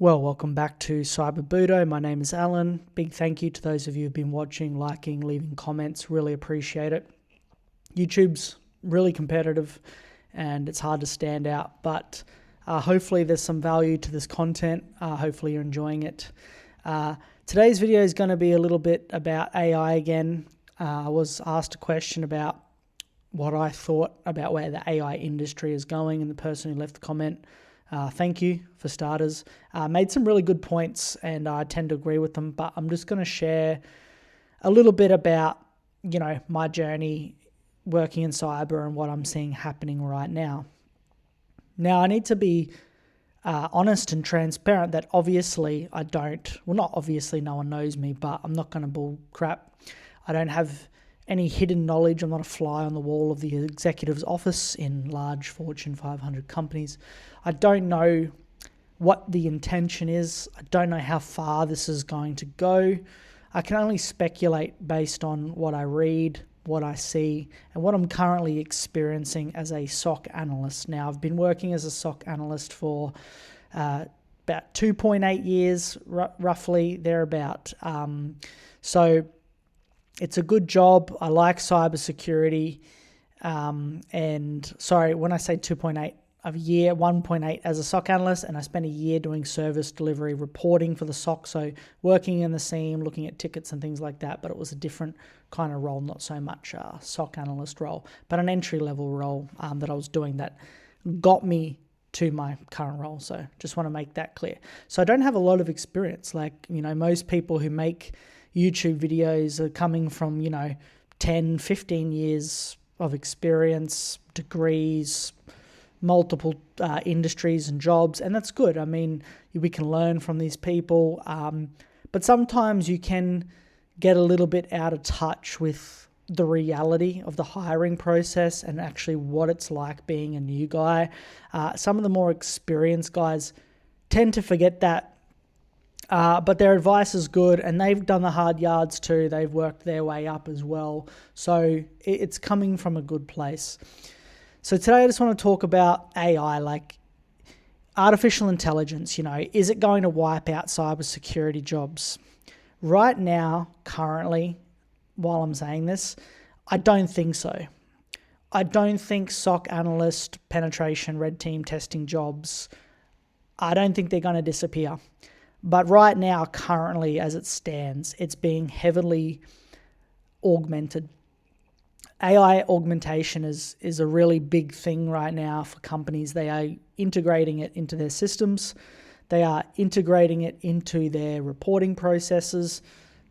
Well, welcome back to Cyber Budo. My name is Alan. Big thank you to those of you who've been watching, liking, leaving comments. Really appreciate it. YouTube's really competitive and it's hard to stand out, but hopefully there's some value to this content. Hopefully you're enjoying it. Today's video is going to be a little bit about AI again. I was asked a question about what I thought about where the AI industry is going, and the person who left the comment, thank you for starters, made some really good points, and I tend to agree with them, but I'm just going to share a little bit about, my journey working in cyber and what I'm seeing happening right now. Now, I need to be honest and transparent that obviously not obviously no one knows me, but I'm not going to bull crap. I don't have any hidden knowledge. I'm not a fly on the wall of the executive's office in large Fortune 500 companies. I don't know what the intention is. I don't know how far this is going to go. I can only speculate based on what I read, what I see, and what I'm currently experiencing as a SOC analyst. Now, I've been working as a SOC analyst for about 2.8 years, roughly thereabout. So it's a good job. I like cybersecurity. And sorry, when I say 2.8 of a year, 1.8 as a SOC analyst, and I spent a year doing service delivery reporting for the SOC. So working in the SIEM, looking at tickets and things like that, but it was a different kind of role, not so much a SOC analyst role, but an entry-level role that I was doing that got me to my current role. So just want to make that clear. So I don't have a lot of experience. Like, most people who make YouTube videos are coming from, 10, 15 years of experience, degrees, multiple industries and jobs, and that's good. I mean, we can learn from these people, but sometimes you can get a little bit out of touch with the reality of the hiring process and actually what it's like being a new guy. Some of the more experienced guys tend to forget that. But their advice is good, and they've done the hard yards too. They've worked their way up as well. So it's coming from a good place. So today I just want to talk about AI, like artificial intelligence. Is it going to wipe out cybersecurity jobs? Right now, currently, while I'm saying this, I don't think so. I don't think SOC analyst, penetration, red team testing jobs, I don't think they're going to disappear. But right now, currently, as it stands, it's being heavily augmented. AI augmentation is a really big thing right now for companies. They are integrating it into their systems. They are integrating it into their reporting processes,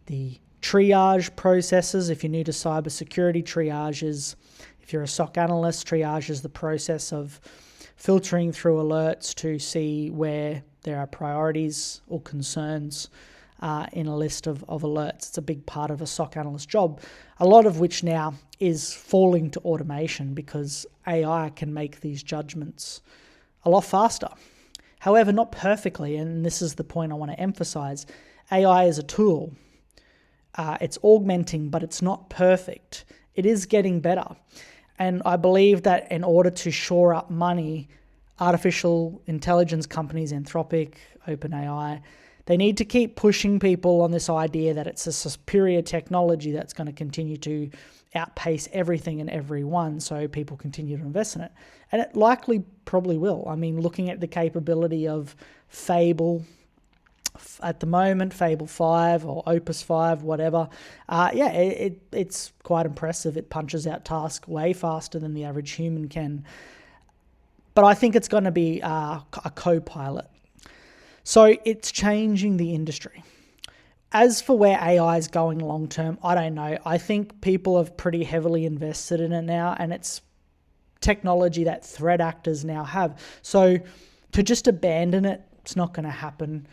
the triage processes. If you're new to cybersecurity, triage is, if you're a SOC analyst, triage is the process of filtering through alerts to see where there are priorities or concerns in a list of alerts. It's a big part of a SOC analyst job, a lot of which now is falling to automation because AI can make these judgments a lot faster. However, not perfectly, and this is the point I want to emphasize. AI is a tool. It's augmenting, but it's not perfect. It is getting better. And I believe that in order to shore up money, artificial intelligence companies, Anthropic, OpenAI, they need to keep pushing people on this idea that it's a superior technology that's going to continue to outpace everything and everyone, so people continue to invest in it. And it likely probably will. I mean, looking at the capability of Fable at the moment, Fable 5 or Opus 5, whatever, it's quite impressive. It punches out tasks way faster than the average human can. But I think it's going to be a co-pilot. So it's changing the industry. As for where AI is going long term, I don't know. I think people have pretty heavily invested in it now, and it's technology that threat actors now have. So to just abandon it, it's not going to happen.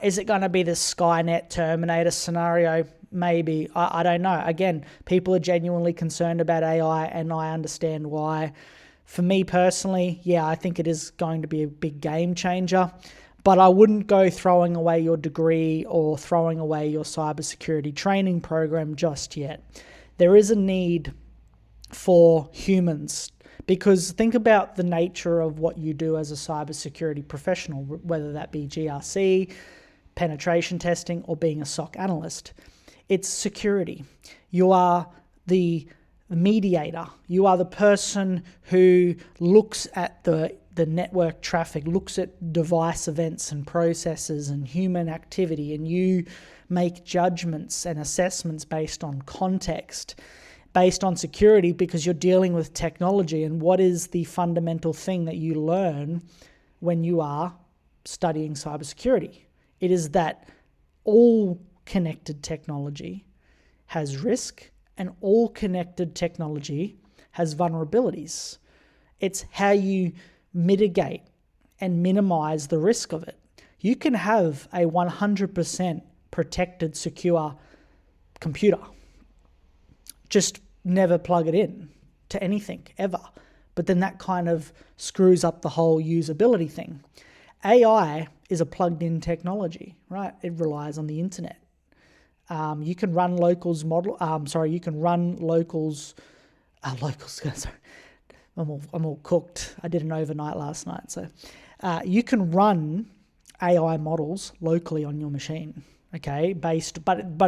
Is it going to be the Skynet Terminator scenario? Maybe. I don't know. Again, people are genuinely concerned about AI, and I understand why. For me personally, I think it is going to be a big game changer, but I wouldn't go throwing away your degree or throwing away your cybersecurity training program just yet. There is a need for humans, Because think about the nature of what you do as a cybersecurity professional, whether that be GRC, penetration testing, or being a SOC analyst. It's security. You are the mediator. You are the person who looks at the network traffic, looks at device events and processes and human activity, and you make judgments and assessments based on context, based on security, because you're dealing with technology. And what is the fundamental thing that you learn when you are studying cybersecurity? It is that all connected technology has risk, and all connected technology has vulnerabilities. It's how you mitigate and minimize the risk of it. You can have a 100% protected, secure computer. Just never plug it in to anything, ever. But then that kind of screws up the whole usability thing. AI is a plugged-in technology, right? It relies on the internet. You can run locals model. You can run locals. Sorry, I'm all cooked. I did an overnight last night, so you can run AI models locally on your machine. Okay, but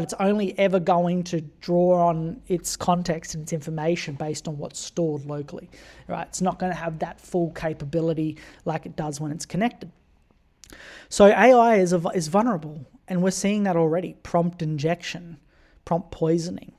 it's only ever going to draw on its context and its information based on what's stored locally, right? It's not going to have that full capability like it does when it's connected. So AI is vulnerable, and we're seeing that already. Prompt injection, prompt poisoning,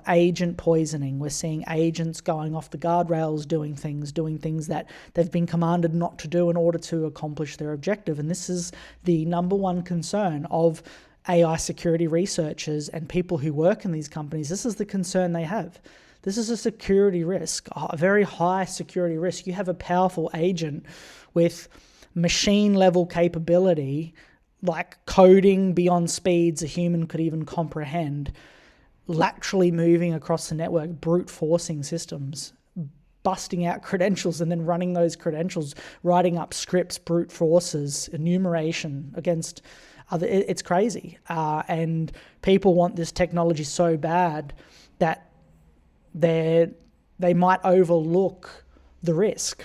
agent poisoning. We're seeing agents going off the guardrails, doing things that they've been commanded not to do in order to accomplish their objective. And this is the number one concern of AI security researchers and people who work in these companies. This is the concern they have. This is a security risk, a very high security risk. You have a powerful agent with machine level capability, like coding beyond speeds a human could even comprehend, laterally moving across the network, brute forcing systems, busting out credentials and then running those credentials, writing up scripts, brute forces, enumeration against other. It's crazy. And people want this technology so bad that they might overlook the risk.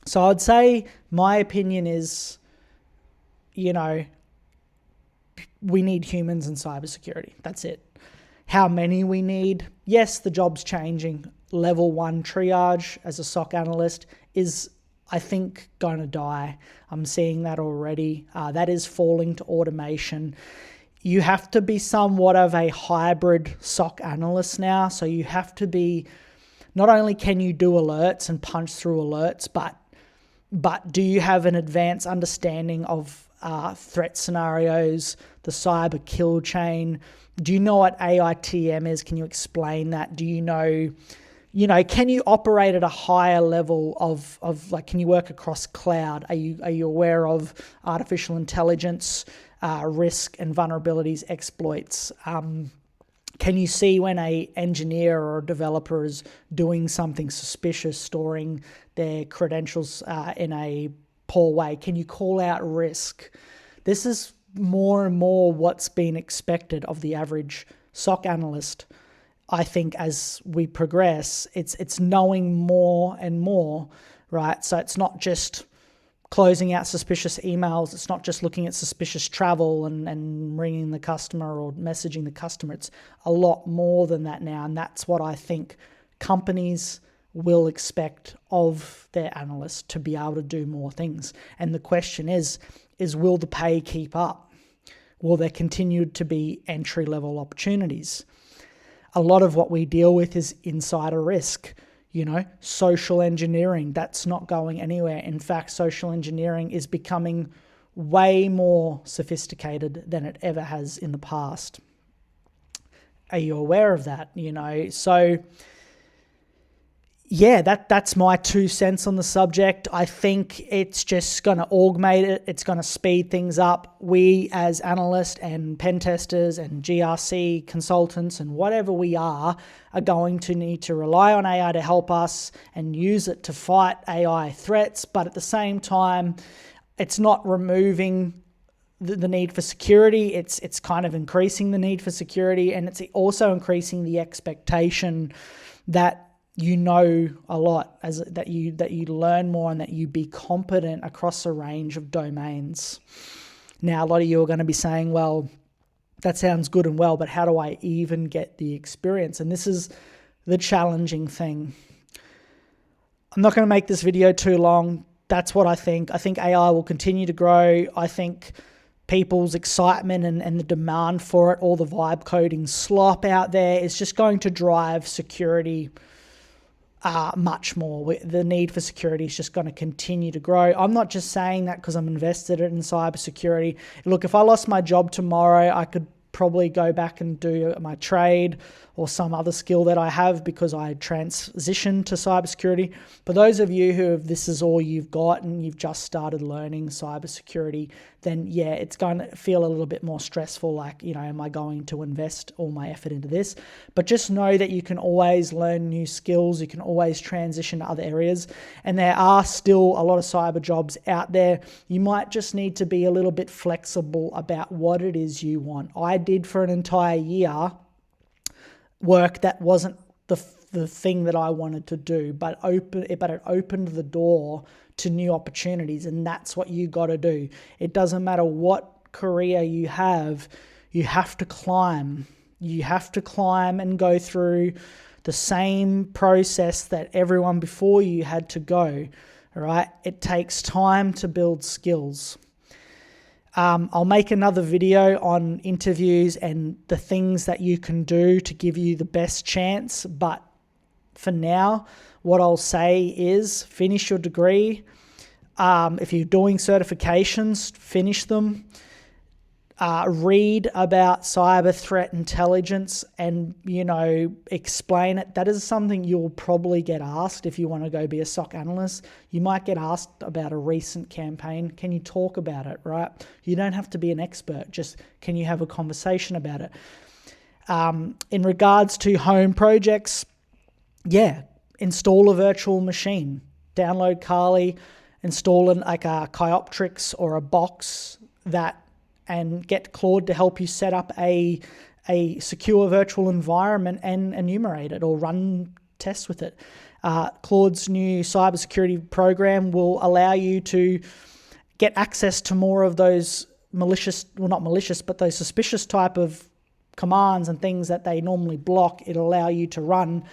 So I'd say my opinion is, we need humans in cybersecurity. That's it. How many we need? Yes, the job's changing. Level 1 triage as a SOC analyst is, I think, going to die. I'm seeing that already. That is falling to automation. You have to be somewhat of a hybrid SOC analyst now. So you have to be, not only can you do alerts and punch through alerts, but do you have an advanced understanding of threat scenarios, the cyber kill chain? Do you know what AITM is? Can you explain that? Do you know, can you operate at a higher level of like, can you work across cloud? Are you aware of artificial intelligence, risk and vulnerabilities, exploits? Can you see when a engineer or a developer is doing something suspicious, storing their credentials in a poor way? Can you call out risk? This is more and more what's been expected of the average SOC analyst. I think as we progress, it's knowing more and more, right? So it's not just closing out suspicious emails. It's not just looking at suspicious travel and ringing the customer or messaging the customer. It's a lot more than that now. And that's what I think companies will expect of their analysts, to be able to do more things. And the question is will the pay keep up? Will there continue to be entry-level opportunities? A lot of what we deal with is insider risk. Social engineering, that's not going anywhere. In fact, social engineering is becoming way more sophisticated than it ever has in the past. Are you aware of that? So yeah, that's my 2 cents on the subject. I think it's just going to augment it. It's going to speed things up. We as analysts and pen testers and GRC consultants and whatever we are going to need to rely on AI to help us and use it to fight AI threats. But at the same time, it's not removing the need for security. It's kind of increasing the need for security, and it's also increasing the expectation that you know a lot, as that you learn more and that you be competent across a range of domains. Now, a lot of you are going to be saying, well, that sounds good and well, but how do I even get the experience? And this is the challenging thing. I'm not going to make this video too long. That's what I think. I think AI will continue to grow. I think people's excitement and the demand for it, all the vibe coding slop out there, is just going to drive security much more. The need for security is just going to continue to grow. I'm not just saying that because I'm invested in cybersecurity. Look, if I lost my job tomorrow, I could probably go back and do my trade or some other skill that I have because I transitioned to cybersecurity. But those of you who this is all you've got and you've just started learning cybersecurity, then yeah, it's going to feel a little bit more stressful. Like, am I going to invest all my effort into this? But just know that you can always learn new skills. You can always transition to other areas. And there are still a lot of cyber jobs out there. You might just need to be a little bit flexible about what it is you want. I did for an entire year work that wasn't the thing that I wanted to do, but it opened the door to new opportunities, and that's what you got to do. It doesn't matter what career you have to climb. You have to climb and go through the same process that everyone before you had to go. All right, it takes time to build skills. I'll make another video on interviews and the things that you can do to give you the best chance. But for now, what I'll say is finish your degree. If you're doing certifications, finish them. Read about cyber threat intelligence and, explain it. That is something you'll probably get asked if you want to go be a SOC analyst. You might get asked about a recent campaign. Can you talk about it, right? You don't have to be an expert. Just can you have a conversation about it? In regards to home projects, install a virtual machine. Download Kali, install like a Kyoptrix or a box and get Claude to help you set up a secure virtual environment and enumerate it or run tests with it. Claude's new cybersecurity program will allow you to get access to more of those those suspicious type of commands and things that they normally block. It'll allow you to run,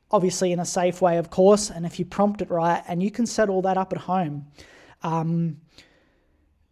obviously in a safe way, of course, and if you prompt it right, and you can set all that up at home.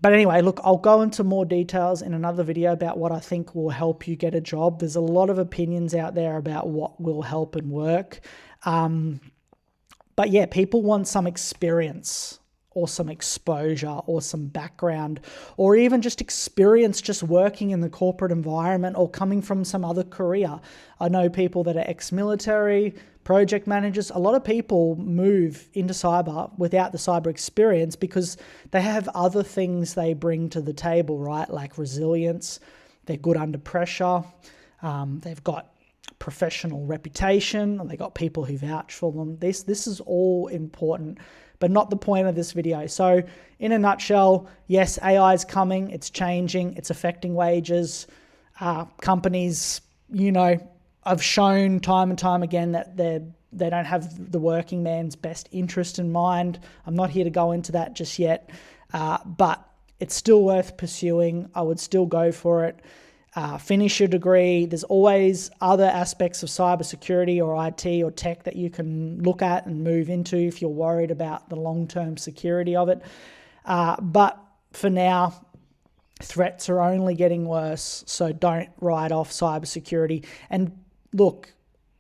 But anyway, look, I'll go into more details in another video about what I think will help you get a job. There's a lot of opinions out there about what will help and work. But yeah, people want some experience or some exposure or some background or even just experience just working in the corporate environment or coming from some other career. I know people that are ex-military, project managers. A lot of people move into cyber without the cyber experience because they have other things they bring to the table, right? Like resilience, they're good under pressure, they've got professional reputation, and they got people who vouch for them. This is all important, but not the point of this video. So in a nutshell, yes, AI is coming, it's changing, it's affecting wages. Companies, I've shown time and time again that they don't have the working man's best interest in mind. I'm not here to go into that just yet, but it's still worth pursuing. I would still go for it. Finish your degree. There's always other aspects of cybersecurity or IT or tech that you can look at and move into if you're worried about the long-term security of it. But for now, threats are only getting worse, so don't write off cybersecurity. And look,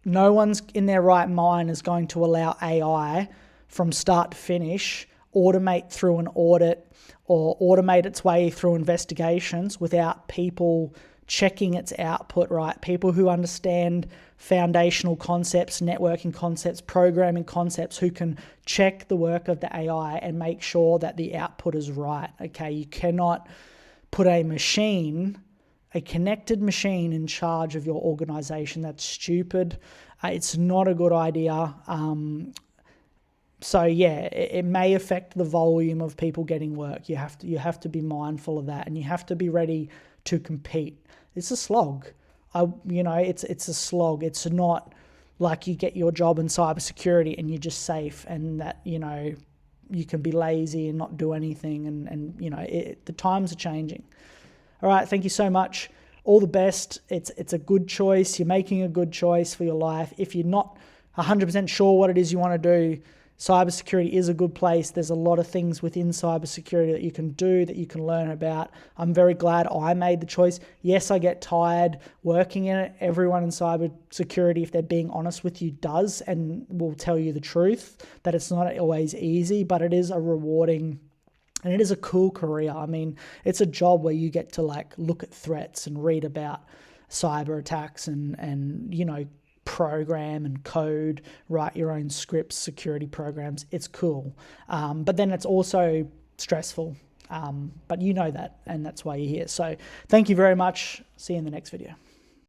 no one's in their right mind is going to allow AI from start to finish automate through an audit or automate its way through investigations without people checking its output, right? People who understand foundational concepts, networking concepts, programming concepts, who can check the work of the AI and make sure that the output is right. Okay, you cannot put a connected machine in charge of your organization. That's stupid. It's not a good idea. So yeah, it may affect the volume of people getting work. You have to be mindful of that, and you have to be ready to compete. It's a slog. It's a slog. It's not like you get your job in cybersecurity and you're just safe, and that, you know, you can be lazy and not do anything. And you know, the times are changing. All right, thank you so much. All the best. It's a good choice. You're making a good choice for your life. If you're not 100% sure what it is you want to do, cybersecurity is a good place. There's a lot of things within cybersecurity that you can do, that you can learn about. I'm very glad I made the choice. Yes, I get tired working in it. Everyone in cybersecurity, if they're being honest with you, does, and will tell you the truth, that it's not always easy, but it is a rewarding and it is a cool career. I mean, it's a job where you get to like look at threats and read about cyber attacks and you know, program and code, write your own scripts, security programs. It's cool. But then it's also stressful. But you know that, and that's why you're here. So thank you very much. See you in the next video.